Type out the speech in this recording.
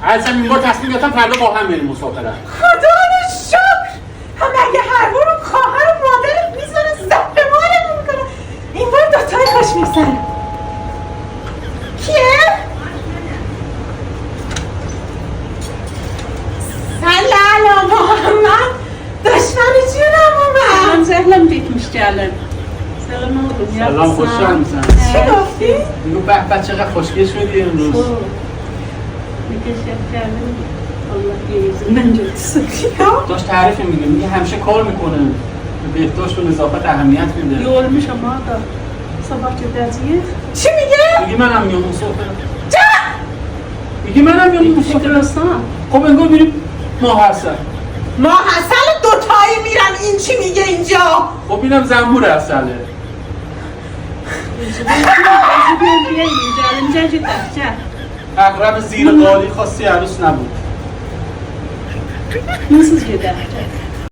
از همین بار تصمیم گرفتم فردا با هم بریم مسافرت. خدا رو شکر. هم اگه هر بار رو خواهر و مادرت میذاره زهرمانمون میکنه، این بار دوتای خوش میگذره. کیه؟ صلی علی محمد. دشمن جونم اومد. من زهلم دیتmiş gelin. سلام oğlum. سلام، خوشحال میشم. چی گفتی؟ میگو به بچه چقدر خوشگل شدی امروز. Müteşekkir ederim. Allah yüzünden görsün. داشت تعریف میگه همیشه کار میکنه. به بهداشت و نظافت اهمیت میده. Yormuş ama da. Sabah gideceğiz. چی میگه؟ میگه منم میام مسافرت. جا! میگه منم میام Teşekkür مسافرت. olsun. خب انگار میریم ماه عسل. ما حسن دوتایی میرن. این چی میگه اینجا؟ خب اینم زنبور عسله. Özür dilerim. Gelince gideceğiz. اقرب زیر قالی خاصی عروس نبود. Nasıl gideceğiz?